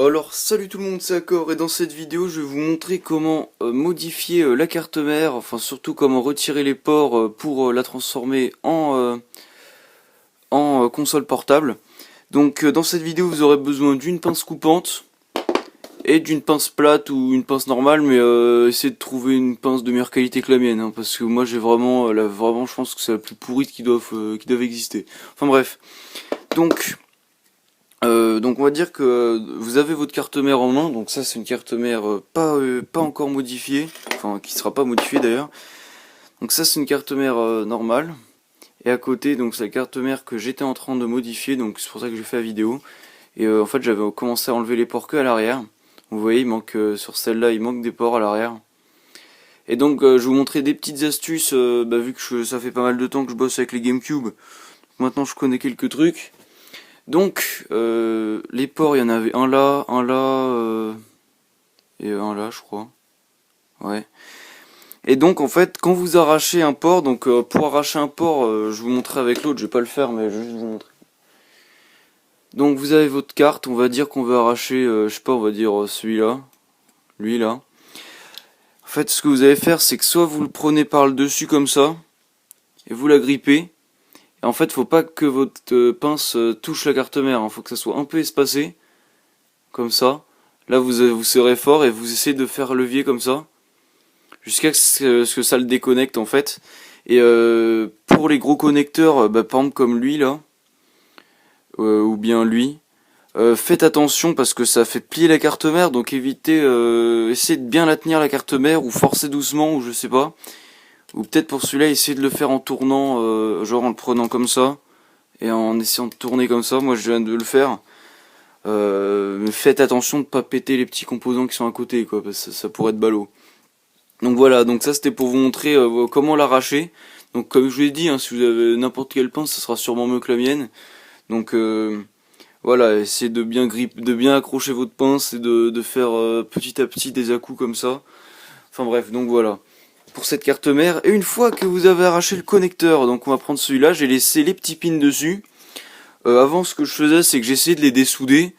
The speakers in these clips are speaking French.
Alors salut tout le monde, c'est Accor et dans cette vidéo je vais vous montrer comment modifier la carte mère, enfin surtout comment retirer les ports pour la transformer en console portable. Donc dans cette vidéo vous aurez besoin d'une pince coupante et d'une pince plate ou une pince normale, mais essayez de trouver une pince de meilleure qualité que la mienne, hein, parce que moi j'ai vraiment, vraiment je pense que c'est la plus pourrite qui doivent exister. Enfin bref, donc on va dire que vous avez votre carte mère en main, donc ça c'est une carte mère pas encore modifiée, enfin qui sera pas modifiée d'ailleurs. Donc ça c'est une carte mère normale, et à côté donc c'est la carte mère que j'étais en train de modifier, donc c'est pour ça que j'ai fait la vidéo. Et en fait j'avais commencé à enlever les ports que à l'arrière. Vous voyez il manque sur celle-là il manque des ports à l'arrière. Et donc je vais vous montrer des petites astuces, vu que ça fait pas mal de temps que je bosse avec les GameCube. Maintenant je connais quelques trucs. Donc, les ports, il y en avait un là, et un là, je crois. Ouais. Et donc, en fait, quand vous arrachez un port, donc pour arracher un port, je vous montrerai avec l'autre, je vais pas le faire, mais je vais juste vous montrer. Donc, vous avez votre carte, on va dire qu'on veut arracher, je sais pas, on va dire celui-là, lui là. En fait, ce que vous allez faire, c'est que soit vous le prenez par le dessus comme ça, et vous la grippez. Et en fait, faut pas que votre pince touche la carte mère, hein. Faut que ça soit un peu espacé, comme ça. Là, vous serrez fort et vous essayez de faire levier comme ça, jusqu'à ce que ça le déconnecte en fait. Et pour les gros connecteurs, par exemple comme lui là, ou bien lui, faites attention parce que ça fait plier la carte mère, donc évitez, essayez de bien la tenir la carte mère, ou forcez doucement, ou je sais pas. Ou peut-être pour celui-là, essayez de le faire en tournant, genre en le prenant comme ça, et en essayant de tourner comme ça. Moi je viens de le faire. Mais faites attention de pas péter les petits composants qui sont à côté, quoi, parce que ça pourrait être ballot. Donc voilà, donc ça c'était pour vous montrer comment l'arracher. Donc comme je vous l'ai dit, hein, si vous avez n'importe quelle pince, ça sera sûrement mieux que la mienne. Donc voilà, essayez de bien accrocher votre pince et de faire petit à petit des à-coups comme ça. Enfin bref, donc voilà. Pour cette carte mère, et une fois que vous avez arraché le connecteur, donc on va prendre celui-là, j'ai laissé les petits pins dessus. Avant, ce que je faisais, c'est que j'essayais de les dessouder.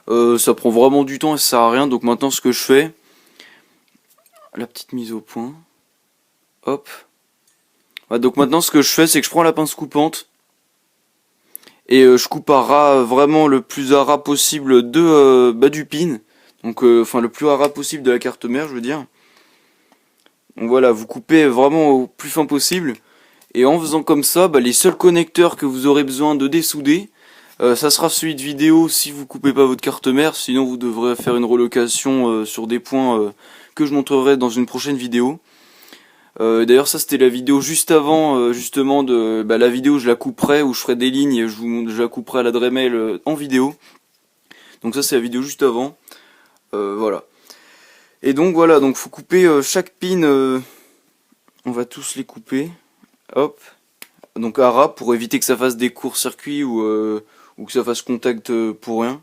Ça prend vraiment du temps et ça sert à rien. Donc maintenant, ce que je fais, la petite mise au point. Hop. Ouais, donc maintenant, ce que je fais, c'est que je prends la pince coupante et je coupe à ras, vraiment le plus à ras possible du pin. Donc, enfin, le plus à ras possible de la carte mère, je veux dire. Donc voilà, vous coupez vraiment au plus fin possible. Et en faisant comme ça, les seuls connecteurs que vous aurez besoin de dessouder, ça sera celui de vidéo si vous coupez pas votre carte mère, sinon vous devrez faire une relocation sur des points que je montrerai dans une prochaine vidéo. D'ailleurs ça c'était la vidéo juste avant justement de la vidéo, je la couperai où je ferai des lignes et je la couperai à la Dremel en vidéo. Donc ça c'est la vidéo juste avant. Voilà. Et donc voilà, donc faut couper chaque pin, on va tous les couper. Hop. Donc à ras pour éviter que ça fasse des courts-circuits ou que ça fasse contact pour rien.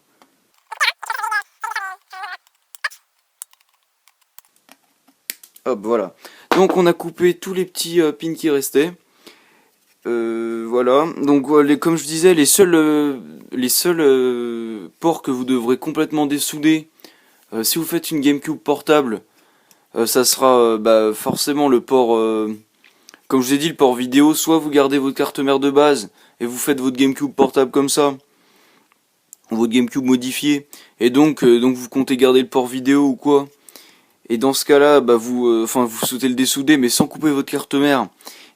Hop, voilà. Donc on a coupé tous les petits pins qui restaient. Voilà. Donc comme je disais, les seuls ports que vous devrez complètement dessouder, si vous faites une GameCube portable, ça sera forcément le port, comme je vous ai dit, le port vidéo. Soit vous gardez votre carte mère de base et vous faites votre GameCube portable comme ça, votre GameCube modifié, et donc vous comptez garder le port vidéo ou quoi. Et dans ce cas-là, vous souhaitez le dessouder, mais sans couper votre carte mère.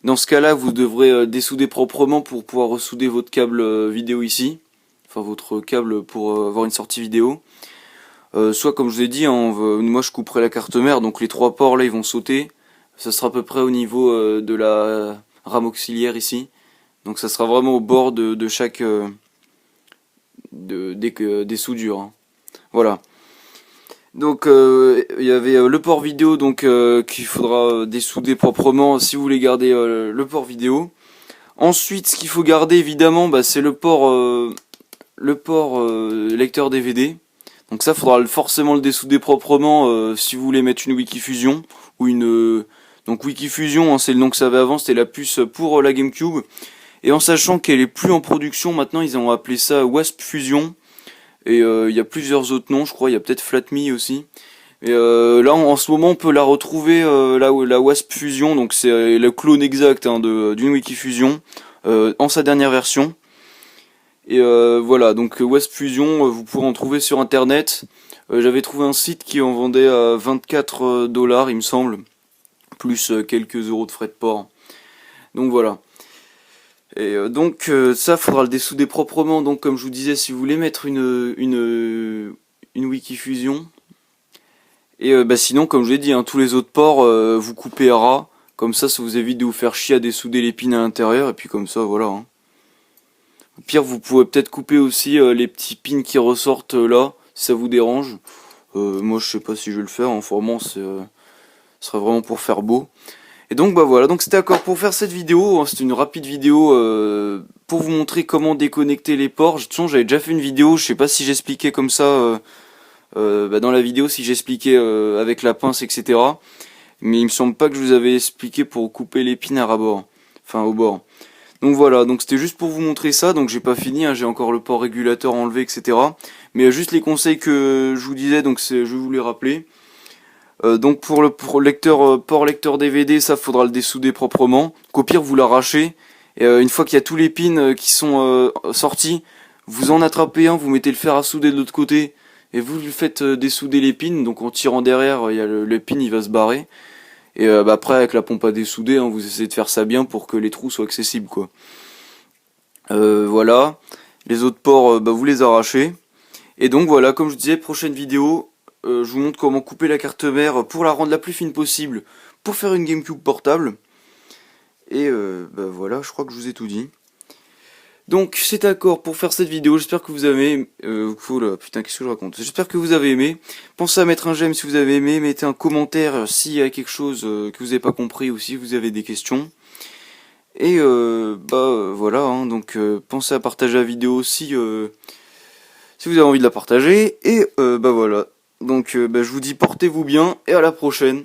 Dans ce cas-là, vous devrez dessouder proprement pour pouvoir ressouder votre câble vidéo ici, enfin votre câble pour avoir une sortie vidéo. Soit comme je vous ai dit, hein, moi je couperai la carte mère, donc les trois ports là ils vont sauter. Ça sera à peu près au niveau de la rame auxiliaire ici. Donc ça sera vraiment au bord de chaque des soudures, hein. Voilà. Donc il y avait le port vidéo donc qu'il faudra dessouder proprement si vous voulez garder le port vidéo. Ensuite, ce qu'il faut garder évidemment, c'est le port lecteur DVD. Donc ça, faudra forcément le dessouder proprement si vous voulez mettre une Wikifusion ou une donc Wikifusion, hein, c'est le nom que ça avait avant, c'était la puce pour la GameCube. Et en sachant qu'elle est plus en production maintenant, ils ont appelé ça Wasp Fusion. Et il y a plusieurs autres noms, je crois, il y a peut-être Flatme aussi. Et là en ce moment on peut la retrouver, la Wasp Fusion, donc c'est le clone exact hein, d'une Wikifusion, en sa dernière version. Et voilà, donc Wasp Fusion, vous pourrez en trouver sur internet. J'avais trouvé un site qui en vendait à 24 $, il me semble, plus quelques euros de frais de port. Donc voilà. Et donc ça, faudra le dessouder proprement. Donc comme je vous disais, si vous voulez mettre une Wikifusion, et bah, sinon, comme je l'ai dit, hein, tous les autres ports, vous coupez à ras. Comme ça vous évite de vous faire chier à dessouder les pins à l'intérieur. Et puis comme ça, voilà. Hein. Au pire, vous pouvez peut-être couper aussi les petits pins qui ressortent là, si ça vous dérange. Moi, je sais pas si je vais le faire. En formant, ce serait vraiment pour faire beau. Et donc, bah voilà. Donc, c'était d'accord pour faire cette vidéo. Hein, c'était une rapide vidéo pour vous montrer comment déconnecter les ports. De toute façon, j'avais déjà fait une vidéo. Je sais pas si j'expliquais comme ça bah, dans la vidéo, si j'expliquais avec la pince, etc. Mais il me semble pas que je vous avais expliqué pour couper les pins à ras-bord. Enfin, au bord. Donc voilà, donc c'était juste pour vous montrer ça, donc j'ai pas fini, hein, j'ai encore le port régulateur enlevé, etc. Mais juste les conseils que je vous disais, donc je vais vous les rappeler. Donc pour le lecteur, port lecteur DVD, ça faudra le dessouder proprement. Qu'au pire vous l'arrachez, et une fois qu'il y a tous les pins qui sont sortis, vous en attrapez un, vous mettez le fer à souder de l'autre côté, et vous le faites dessouder les pins, donc en tirant derrière, il y a le pin il va se barrer. Et bah après avec la pompe à dessouder, hein, vous essayez de faire ça bien pour que les trous soient accessibles quoi. Voilà, les autres ports bah, vous les arrachez. Et donc voilà, comme je disais, prochaine vidéo, je vous montre comment couper la carte mère pour la rendre la plus fine possible pour faire une GameCube portable. Et bah voilà, je crois que je vous ai tout dit. Donc c'est d'accord pour faire cette vidéo, j'espère que vous avez oh là, putain, qu'est-ce que je raconte. J'espère que vous avez aimé. Pensez à mettre un j'aime si vous avez aimé, mettez un commentaire s'il y a quelque chose que vous n'avez pas compris ou si vous avez des questions. Et bah voilà, hein, donc pensez à partager la vidéo si si vous avez envie de la partager. Et bah voilà. Donc bah, je vous dis portez-vous bien et à la prochaine.